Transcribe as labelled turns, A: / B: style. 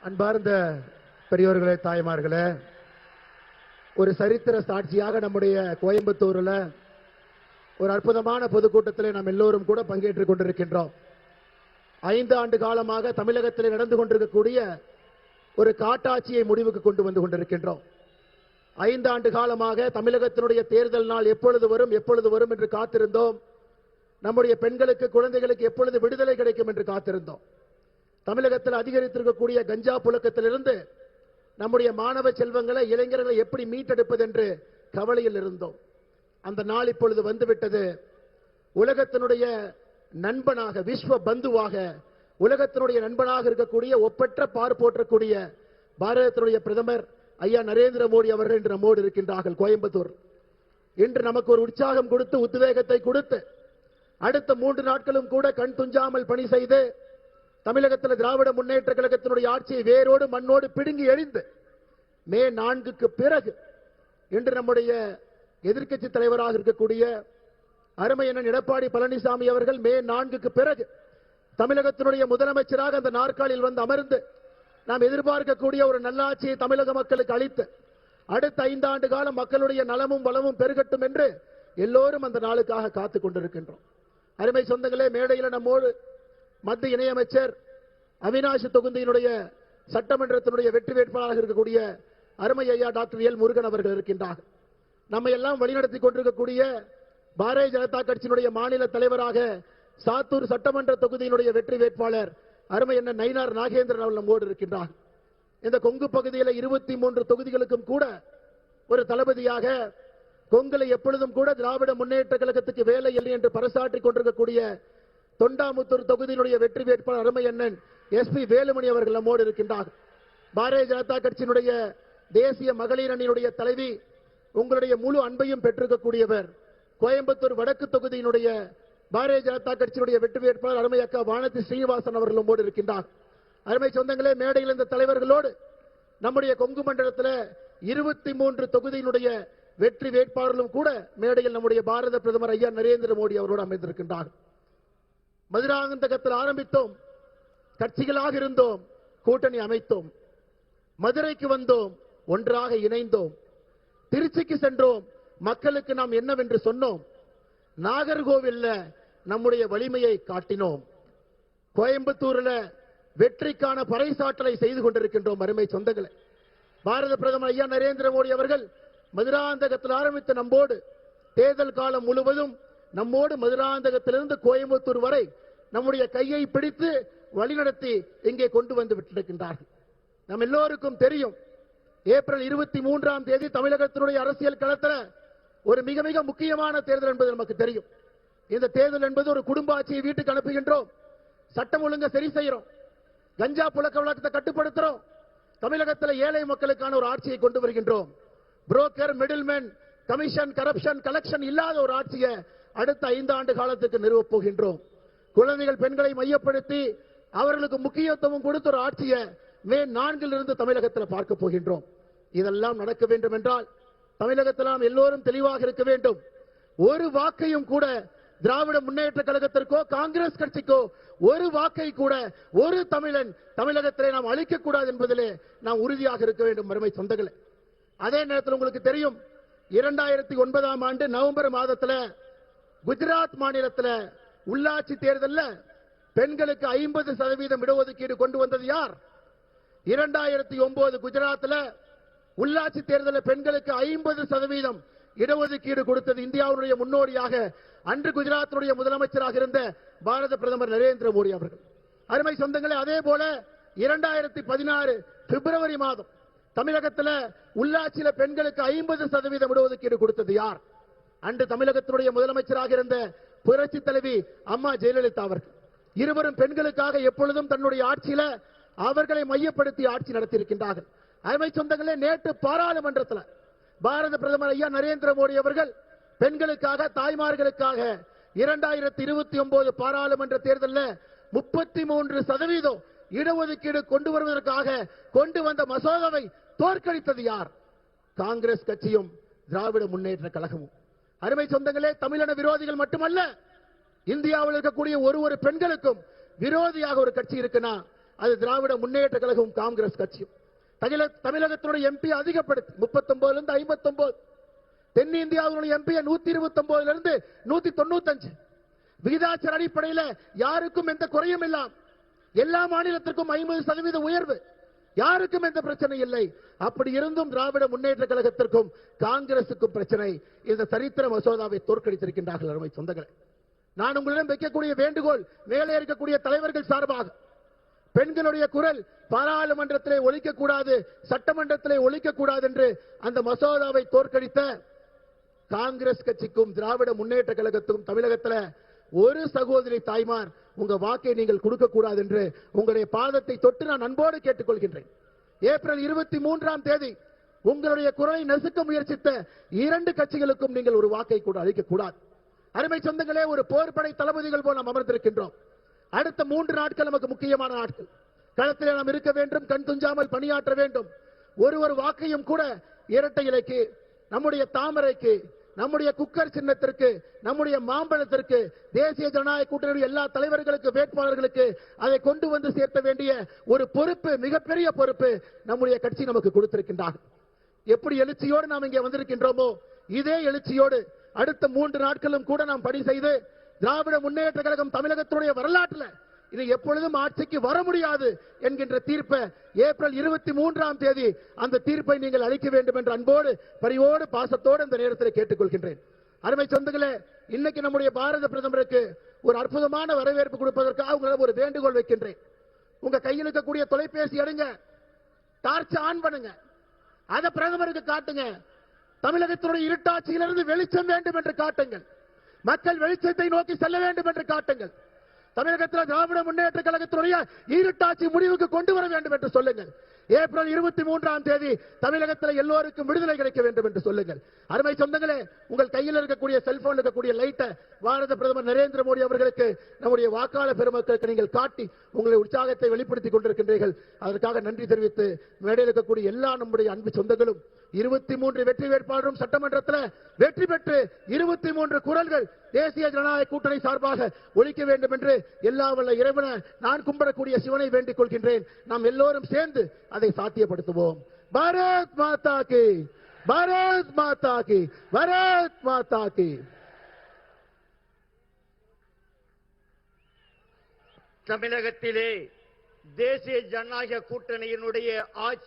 A: அன்பார்ந்த பெரியோர்களே, தாய்மார்களே, ஒரு சரித்திர சாட்சியாக நம்முடைய கோயம்புத்தூர்ல ஒரு அற்புதமான பொதுக்கூட்டத்தில் நாம் எல்லோரும் கூட பங்கேற்றுக் கொண்டிருக்கின்றோம். 5 ஆண்டு காலமாக தமிழகத்தில் நடந்து கொண்டிருக்கக்கூடிய ஒரு காட்டாட்சியை முடிவுக்கு கொண்டு வந்து கொண்டிருக்கின்றோம். 5 ஆண்டு காலமாக தமிழகத்தினுடைய தேர்தல் நாள் எப்பொழுது வரும் என்று காத்திருந்தோம். நம்முடைய பெண்களுக்கு, குழந்தைகளுக்கு எப்பொழுது விடுதலை கிடைக்கும் என்று காத்திருந்தோம். தமிழகத்தில் அதிகரித்திருக்கக்கூடிய கஞ்சா புழக்கத்திலிருந்து நம்முடைய மாணவ செல்வங்களை, இளைஞர்களை எப்படி மீட்டெடுப்பது என்று கவலையில் இருந்தோம். அந்த நாள் இப்பொழுது வந்துவிட்டது. உலகத்தினுடைய நண்பனாக, விஸ்வ பந்துவாக, உலகத்தினுடைய நண்பனாக இருக்கக்கூடிய, ஒப்பற்ற பார்ப்போற்றக்கூடிய பாரதத்தினுடைய பிரதமர் ஐயா நரேந்திர மோடி அவர்கள் இன்று நம்மோடு இருக்கின்றார்கள் கோயம்புத்தூர். இன்று நமக்கு ஒரு உற்சாகம் கொடுத்து, உத்வேகத்தை கொடுத்து, அடுத்த 3 நாட்களும் கூட கண் துஞ்சாமல் பணி செய்து தமிழகத்தில் திராவிட முன்னேற்ற கழகத்தினுடைய ஆட்சியை வேரோடு மண்ணோடு பிடுங்கி எறிந்து மே 4க்கு பிறகு இன்று நம்முடைய எதிர்க்கட்சி தலைவராக இருக்கக்கூடிய அருமையண்ணன் எடப்பாடி பழனிசாமி அவர்கள் மே 4க்கு பிறகு தமிழகத்தினுடைய முதலமைச்சராக அந்த நாற்காலில் வந்து அமர்ந்து நாம் எதிர்பார்க்கக்கூடிய ஒரு நல்லாட்சியை தமிழக மக்களுக்கு அளித்து அடுத்த 5 ஆண்டு காலம் மக்களுடைய நலமும் வளமும் பெருகட்டும் என்று எல்லோரும் அந்த நாளுக்காக காத்துக் கொண்டிருக்கின்றோம். அருமை சொந்தங்களே, மேடையில் நம்மோடு மத்திய இணையமைச்சர், அவிநாசி தொகுதியினுடைய சட்டமன்றத்தினுடைய வெற்றி வேட்பாளராக இருக்கக்கூடிய அருமை ஐயா டாக்டர் எல் முருகன் அவர்கள் இருக்கின்றார். நம்மை எல்லாம் வழிநடத்தி கொண்டிருக்கக்கூடிய பாரதிய ஜனதா கட்சியினுடைய மாநில தலைவராக சாத்தூர் சட்டமன்ற தொகுதியினுடைய வெற்றி வேட்பாளர் அருமை என்ன நயினார் நாகேந்திரன் அவர்கள் நம்மோடு இருக்கின்றார். இந்த கொங்கு பகுதியில் 23 தொகுதிகளுக்கும் கூட ஒரு தளபதியாக, கொங்குல எப்பொழுதும் கூட திராவிட முன்னேற்ற கழகத்துக்கு வேலை இல்லை என்று பறைசாற்றிக் கொண்டிருக்கக்கூடிய தொண்டாமுத்தூர் தொகுதியினுடைய வெற்றி வேட்பாளர் அருமை அண்ணன் SP வேலுமணி அவர்கள் நம்மோடு இருக்கின்றார். பாரதிய ஜனதா கட்சியினுடைய தேசிய மகளிர் அணியினுடைய தலைவி, உங்களுடைய முழு அன்பையும் பெற்றிருக்கக்கூடியவர், கோயம்புத்தூர் வடக்கு தொகுதியினுடைய பாரதிய ஜனதா கட்சியினுடைய வெற்றி வேட்பாளர் அருமை அக்கா வானதி ஸ்ரீனிவாசன் அவர்கள் நம்மோடு இருக்கின்றார். அருமை சொந்தங்களே, மேடையில் இந்த தலைவர்களோடு நம்முடைய கொங்கு மண்டலத்தில் 23 தொகுதியினுடைய வெற்றி வேட்பாளர்களும் கூட மேடையில் நம்முடைய பாரத பிரதமர் ஐயா நரேந்திர மோடி அவரோடு அமைந்திருக்கின்றார். மதுராந்தகத்தில் ஆரம்பித்தோம், கட்சிகளாக இருந்தோம், கூட்டணி அமைத்தோம், மதுரைக்கு வந்தோம், ஒன்றாக இணைந்தோம், திருச்சிக்கு சென்றோம், மக்களுக்கு நாம் என்னவென்று சொன்னோம், நாகர்கோவில்ல நம்முடைய வலிமையை காட்டினோம், கோயம்புத்தூர்ல வெற்றிக்கான பறைசாற்றலை செய்து கொண்டிருக்கின்றோம். அருமை சொந்தங்களே, பாரத பிரதமர் ஐயா நரேந்திர மோடி அவர்கள் மதுராந்தகத்தில் ஆரம்பித்த நம்மோடு தேர்தல் காலம் முழுவதும் நம்மோடு மதுராந்தகத்திலிருந்து கோயம்புத்தூர் வரை நம்முடைய கையை பிடித்து வழிநடத்தி இங்கே கொண்டு வந்து விட்டிருக்கின்றார்கள். நம் எல்லோருக்கும் தெரியும், ஏப்ரல் 23ஆம் தேதி தமிழகத்தினுடைய அரசியல் களத்தில் ஒரு மிக மிக முக்கியமான தேர்தல் என்பது நமக்கு தெரியும். இந்த தேர்தல் என்பது ஒரு குடும்ப ஆட்சியை வீட்டுக்கு அனுப்புகின்றோம், சட்டம் ஒழுங்கை சரி செய்கிறோம், கஞ்சா புழக்க வழக்கத்தை கட்டுப்படுத்துறோம், தமிழகத்தில் ஏழை மக்களுக்கான ஒரு ஆட்சியை கொண்டு வருகின்றோம். Broker, middleman, commission, corruption, collection இல்லாத ஒரு ஆட்சியை அடுத்த 5 ஆண்டு காலத்துக்கு நிறுவப் போகின்றோம். குழந்தைகள், பெண்களை மையப்படுத்தி அவர்களுக்கு முக்கியத்துவம் கொடுத்த ஒரு ஆட்சியை மே 4லிருந்து தமிழகத்தில் பார்க்க போகின்றோம். இதெல்லாம் நடக்க வேண்டும் என்றால் தமிழகத்தில் நாம் எல்லோரும் தெளிவாக இருக்க வேண்டும். ஒரு வாக்கையும் கூட திராவிட முன்னேற்ற கழகத்திற்கோ காங்கிரஸ் கட்சிக்கோ ஒரு வாக்கை கூட ஒரு தமிழன் தமிழகத்திலே நாம் அளிக்கக்கூடாது என்பதிலே நாம் உறுதியாக இருக்க வேண்டும். அருமை சொந்தங்களே, அதே நேரத்தில் உங்களுக்கு தெரியும், 2009ஆம் ஆண்டு நவம்பர் மாதத்தில் குஜராத் மாநிலத்தில் உள்ளாட்சி தேர்தலில் பெண்களுக்கு 50% இடஒதுக்கீடு கொண்டு வந்தது யார்? 2009 குஜராத்தில் உள்ளாட்சி தேர்தலில் பெண்களுக்கு 50% இடஒதுக்கீடு கொடுத்தது இந்தியாவுடைய முன்னோடியாக அன்று குஜராத்துடைய முதலமைச்சராக இருந்த பாரத பிரதமர் நரேந்திர மோடி அவர்கள். அருமை சொந்தங்களே, அதே போல 2016 பிப்ரவரி மாதம் தமிழகத்தில் உள்ளாட்சியில் பெண்களுக்கு 50% இடஒதுக்கீடு கொடுத்தது யார்? அன்று தமிழகத்தினுடைய முதலமைச்சராக இருந்த புரட்சி தலைவி அம்மா ஜெயலலிதா அவர்கள். இருவரும் பெண்களுக்காக எப்பொழுதும் தன்னுடைய ஆட்சியில அவர்களை மையப்படுத்தி ஆட்சி நடத்தியிருக்கின்றார்கள். அருமை சொந்தங்களே, நேற்று பாராளுமன்றத்தில் பாரத பிரதமர் ஐயா நரேந்திர மோடி அவர்கள் பெண்களுக்காக, தாய்மார்களுக்காக 2029 பாராளுமன்ற தேர்தலில் 33% இடஒதுக்கீடு கொண்டு வருவதற்காக கொண்டு வந்த மசோதாவை தோற்கடித்தது யார்? காங்கிரஸ் கட்சியும் திராவிட முன்னேற்ற கழகமும். அருமை சொந்தங்களே, தமிழன விரோதிகள் மட்டுமல்ல, இந்தியாவில் இருக்கக்கூடிய ஒரு பெண்களுக்கும் விரோதியாக ஒரு கட்சி இருக்குன்னா அது திராவிட முன்னேற்ற கழகம் காங்கிரஸ் கட்சியும். தமிழகத்தினுடைய எம்பி அதிகப்படுத்தி 39 இருந்து 59, தென்னிந்தியாவினுடைய எம்பி 129 இருந்து 195 விகிதாச்சார அடிப்படையில் யாருக்கும் எந்த குறையும் இல்லாம், எல்லா மாநிலத்திற்கும் 50% உயர்வு, யாருக்கும் எந்த பிரச்சனை இல்லை. அப்படி இருந்தும் திராவிட முன்னேற்ற கழகத்திற்கும் காங்கிரசுக்கும் பிரச்சனை. இந்த சரித்திர மசோதாவை தோற்கடித்திருக்கின்றார்கள். அருமை சொந்தங்களே, நான் உங்களிடம் வைக்கக்கூடிய வேண்டுகோள், மேலே இருக்கக்கூடிய தலைவர்கள் சார்பாக பெண்களுடைய குரல் பாராளுமன்றத்திலே ஒலிக்கக்கூடாது, சட்டமன்றத்திலே ஒலிக்கக்கூடாது என்று அந்த மசோதாவை தோற்கடித்த காங்கிரஸ் கட்சிக்கும் திராவிட முன்னேற்ற கழகத்துக்கும் தமிழகத்தில் ஒரு சகோதரி தாய்மார் உங்க வாக்கை நீங்கள் கொடுக்க கூடாது என்று உங்களுடைய பாதத்தை தொட்டு நான் அன்போடு கேட்டுக்கொள்கின்றேன். ஏப்ரல் 23ஆம் தேதி உங்களுடைய குரலை நசுக்க முயற்சித்த 2 கட்சிகளுக்கும் நீங்கள் ஒரு வாக்கை கூட அளிக்க கூடாது. அருமை சொந்தங்களே, ஒரு போர்படை தளபதிகள் போல் நாம் அமர்ந்திருக்கின்றோம். அடுத்த 3 நாட்கள் நமக்கு முக்கியமான நாட்கள். களத்திலே நாம் இருக்க வேண்டும், கண் துஞ்சாமல் பணியாற்ற வேண்டும். ஒரு வாக்கையும் கூட இரட்டை இலைக்கு, நம்முடைய தாமரைக்கு, நம்முடைய குக்கர் சின்னத்திற்கு, நம்முடைய மாம்பழத்திற்கு, தேசிய ஜனநாயக கூட்டணி எல்லா தலைவர்களுக்கு, வேட்பாளர்களுக்கு அதை கொண்டு வந்து சேர்த்த வேண்டிய ஒரு பொறுப்பு, மிகப்பெரிய பொறுப்பு நம்முடைய கட்சி நமக்கு கொடுத்திருக்கின்றார். எப்படி எழுச்சியோடு நாம் இங்கே வந்திருக்கின்றோமோ இதே எழுச்சியோடு அடுத்த 3 நாட்களும் கூட நாம் பணி செய்து திராவிட முன்னேற்ற கழகம் தமிழகத்துடைய வரலாற்றில் இது எப்பொழுதும் ஆட்சிக்கு வர முடியாது என்கின்ற தீர்ப்பை ஏப்ரல் 23ஆம் தேதி அந்த தீர்ப்பை நீங்கள் அளிக்க வேண்டும் என்று அன்போடு, பரிவோடு, பாசத்தோடு இந்த நேரத்தில் கேட்டுக்கொள்கின்றேன். அருமை சொந்தங்களே, இன்னைக்கு நம்முடைய பாரத பிரதமருக்கு ஒரு அற்புதமான வரவேற்பு கொடுப்பதற்காக உங்களிடம் ஒரு வேண்டுகோள் வைக்கின்றேன். உங்க கையில் இருக்கக்கூடிய தொலைபேசி எடுங்க, டார்ச் ஆன் பண்ணுங்க, அதை பிரதமருக்கு காட்டுங்க. தமிழகத்தினுடைய இருட்டாட்சியிலிருந்து வெளிச்சம் வேண்டும் என்று காட்டுங்கள். மக்கள் வெளிச்சத்தை நோக்கி செல்ல வேண்டும் என்று காட்டுங்கள். தமிழகத்தில் திராவிட முன்னேற்ற கழகத்தினுடைய இருட்டாட்சி முடிவுக்கு கொண்டு வர வேண்டும் என்று சொல்லுங்கள். ஏப்ரல் 23ஆம் தேதி தமிழகத்தில் எல்லோருக்கும் விடுதலை கிடைக்க வேண்டும் என்று சொல்லுங்கள். அருமை சொந்தங்களே, உங்கள் கையில் இருக்கக்கூடிய செல்போன் இருக்கக்கூடிய லைட்டை பாரத பிரதமர் நரேந்திர மோடி அவர்களுக்கு, நம்முடைய வாக்காளர் பெருமக்களுக்கு நீங்கள் காட்டி உங்களுடைய உற்சாகத்தை வெளிப்படுத்திக் கொண்டிருக்கின்றீர்கள். அதற்காக நன்றி தெரிவித்து மேடையில் இருக்கக்கூடிய எல்லா நம்முடைய அன்பு சொந்தங்களும் 23 வெற்றி வேட்பாளரும் சட்டமன்றத்தில் வெற்றி பெற்று 23 குரல்கள் தேசிய ஜனநாயக கூட்டணி சார்பாக ஒலிக்க வேண்டும் என்று எல்லா வல்ல இறைவனை நான் கும்பிடக்கூடிய சிவனை வேண்டிக் கொள்கின்றேன். நாம் எல்லோரும் சேர்ந்து அதை சாத்தியப்படுத்துவோம். பாரத் மாதா கி, பாரத் மாதா கி, பாரத் மாதா கி.
B: தமிழகத்திலே தேசிய ஜனநாயக கூட்டணியினுடைய ஆட்சி